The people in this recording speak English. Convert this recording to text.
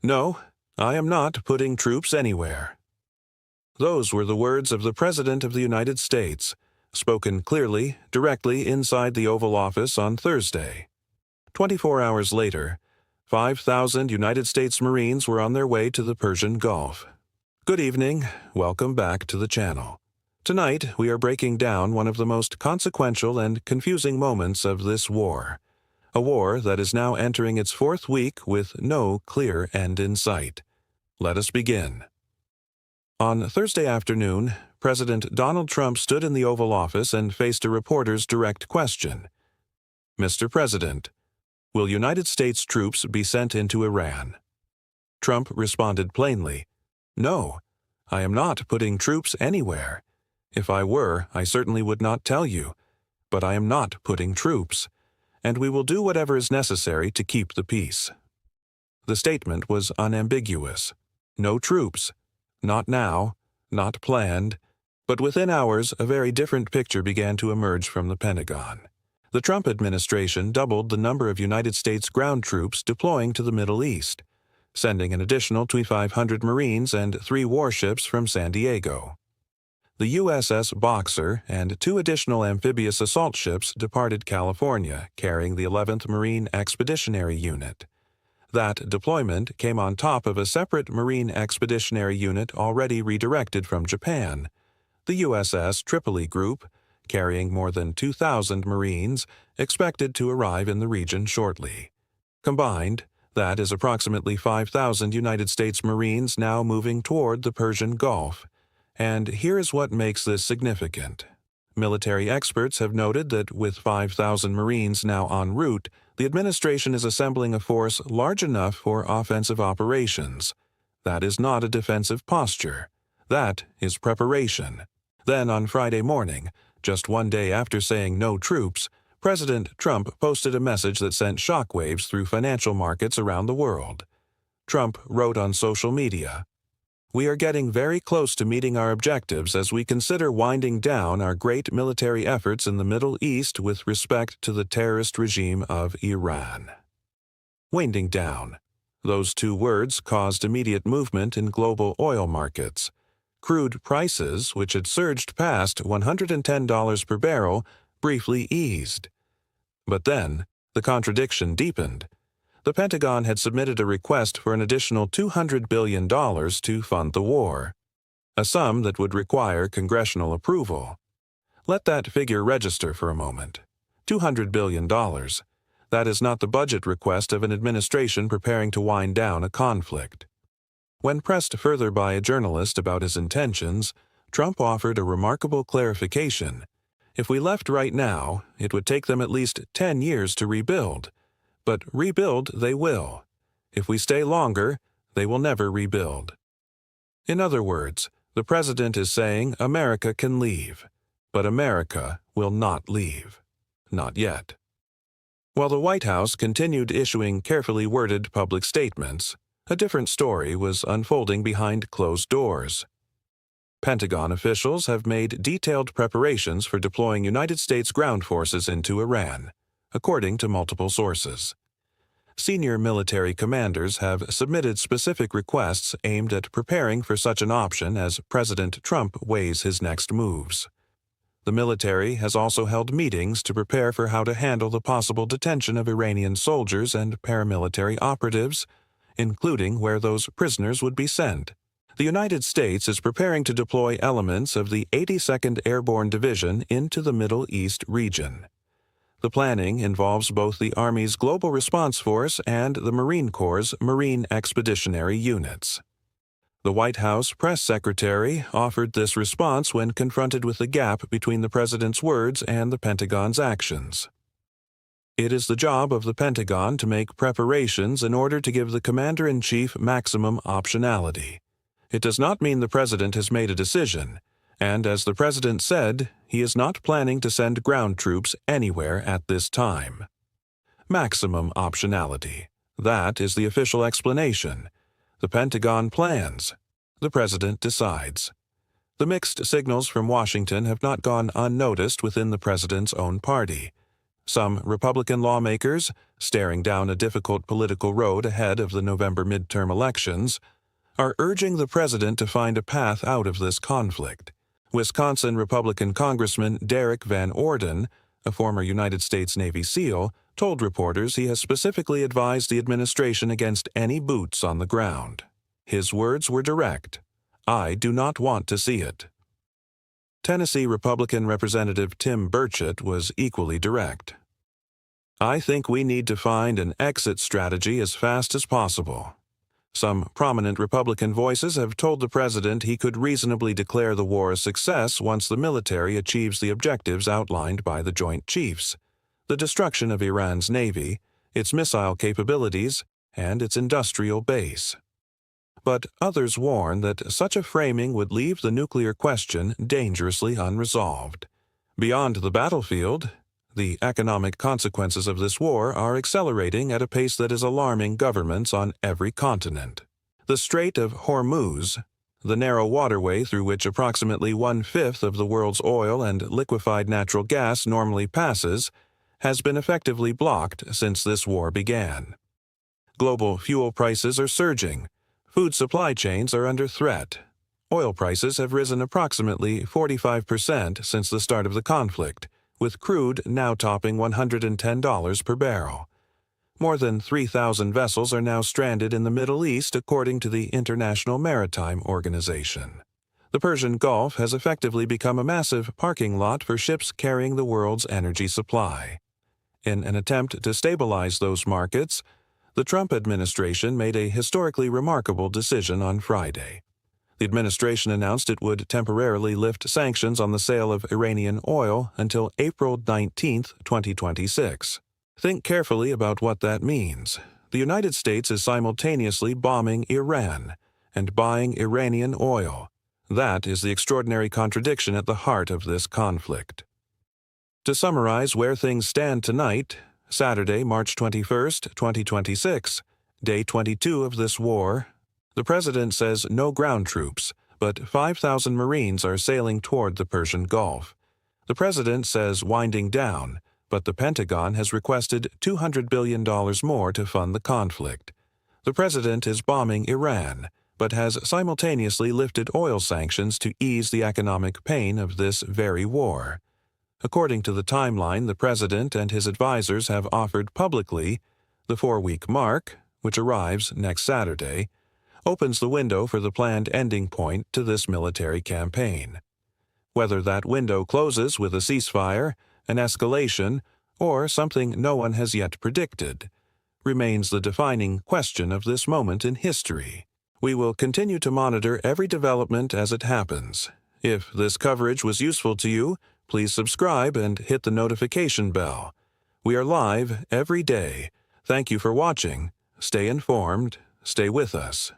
No, I am not putting troops anywhere. Those were the words of the President of the United States, spoken clearly, directly inside the Oval Office on Thursday. 24 hours later, 5,000 United States Marines were on their way to the Persian Gulf. Good evening, welcome back to the channel. Tonight, we are breaking down one of the most consequential and confusing moments of this war. A war that is now entering its fourth week with no clear end in sight. Let us begin. On Thursday afternoon, President Donald Trump stood in the Oval Office and faced a reporter's direct question. Mr. President, will United States troops be sent into Iran? Trump responded plainly, No, I am not putting troops anywhere. If I were, I certainly would not tell you. But I am not putting troops, and we will do whatever is necessary to keep the peace. The statement was unambiguous. No troops. Not now, not planned, but within hours a very different picture began to emerge from the Pentagon. The Trump administration doubled the number of United States ground troops deploying to the Middle East, sending an additional 2,500 Marines and 3 warships from San Diego. The USS Boxer and 2 additional amphibious assault ships departed California, carrying the 11th Marine Expeditionary Unit. That deployment came on top of a separate Marine Expeditionary Unit already redirected from Japan, the USS Tripoli Group, carrying more than 2,000 Marines, expected to arrive in the region shortly. Combined, that is approximately 5,000 United States Marines now moving toward the Persian Gulf. And here is what makes this significant. Military experts have noted that with 5,000 Marines now en route, the administration is assembling a force large enough for offensive operations. That is not a defensive posture. That is preparation. Then on Friday morning, just one day after saying no troops, President Trump posted a message that sent shockwaves through financial markets around the world. Trump wrote on social media, "We are getting very close to meeting our objectives as we consider winding down our great military efforts in the Middle East with respect to the terrorist regime of Iran." Winding down. Those 2 words caused immediate movement in global oil markets. Crude prices, which had surged past $110 per barrel, briefly eased. But then, the contradiction deepened. The Pentagon had submitted a request for an additional $200 billion to fund the war, a sum that would require congressional approval. Let that figure register for a moment. $200 billion. That is not the budget request of an administration preparing to wind down a conflict. When pressed further by a journalist about his intentions, Trump offered a remarkable clarification. If we left right now, it would take them at least 10 years to rebuild. But rebuild they will. If we stay longer, they will never rebuild. In other words, the president is saying America can leave, but America will not leave. Not yet. While the White House continued issuing carefully worded public statements, a different story was unfolding behind closed doors. Pentagon officials have made detailed preparations for deploying United States ground forces into Iran, according to multiple sources. Senior military commanders have submitted specific requests aimed at preparing for such an option as President Trump weighs his next moves. The military has also held meetings to prepare for how to handle the possible detention of Iranian soldiers and paramilitary operatives, including where those prisoners would be sent. The United States is preparing to deploy elements of the 82nd Airborne Division into the Middle East region. The planning involves both the Army's Global Response Force and the Marine Corps' Marine Expeditionary Units. The White House press secretary offered this response when confronted with the gap between the president's words and the Pentagon's actions. It is the job of the Pentagon to make preparations in order to give the commander-in-chief maximum optionality. It does not mean the president has made a decision. And as the president said, he is not planning to send ground troops anywhere at this time. Maximum optionality. That is the official explanation. The Pentagon plans. The president decides. The mixed signals from Washington have not gone unnoticed within the president's own party. Some Republican lawmakers, staring down a difficult political road ahead of the November midterm elections, are urging the president to find a path out of this conflict. Wisconsin Republican Congressman Derek Van Orden, a former United States Navy SEAL, told reporters he has specifically advised the administration against any boots on the ground. His words were direct: "I do not want to see it." Tennessee Republican Representative Tim Burchett was equally direct. "I think we need to find an exit strategy as fast as possible." Some prominent Republican voices have told the president he could reasonably declare the war a success once the military achieves the objectives outlined by the Joint Chiefs: the destruction of Iran's navy, its missile capabilities, and its industrial base. But others warn that such a framing would leave the nuclear question dangerously unresolved. Beyond the battlefield, the economic consequences of this war are accelerating at a pace that is alarming governments on every continent. The Strait of Hormuz, the narrow waterway through which approximately 1/5 of the world's oil and liquefied natural gas normally passes, has been effectively blocked since this war began. Global fuel prices are surging. Food supply chains are under threat. Oil prices have risen approximately 45% since the start of the conflict, with crude now topping $110 per barrel. More than 3,000 vessels are now stranded in the Middle East, according to the International Maritime Organization. The Persian Gulf has effectively become a massive parking lot for ships carrying the world's energy supply. In an attempt to stabilize those markets, the Trump administration made a historically remarkable decision on Friday. The administration announced it would temporarily lift sanctions on the sale of Iranian oil until April 19, 2026. Think carefully about what that means. The United States is simultaneously bombing Iran and buying Iranian oil. That is the extraordinary contradiction at the heart of this conflict. To summarize where things stand tonight, Saturday, March 21, 2026, day 22 of this war, the president says no ground troops, but 5,000 Marines are sailing toward the Persian Gulf. The president says winding down, but the Pentagon has requested $200 billion more to fund the conflict. The president is bombing Iran, but has simultaneously lifted oil sanctions to ease the economic pain of this very war. According to the timeline the president and his advisors have offered publicly, the 4-week mark, which arrives next Saturday, opens the window for the planned ending point to this military campaign. Whether that window closes with a ceasefire, an escalation, or something no one has yet predicted, remains the defining question of this moment in history. We will continue to monitor every development as it happens. If this coverage was useful to you, please subscribe and hit the notification bell. We are live every day. Thank you for watching. Stay informed. Stay with us.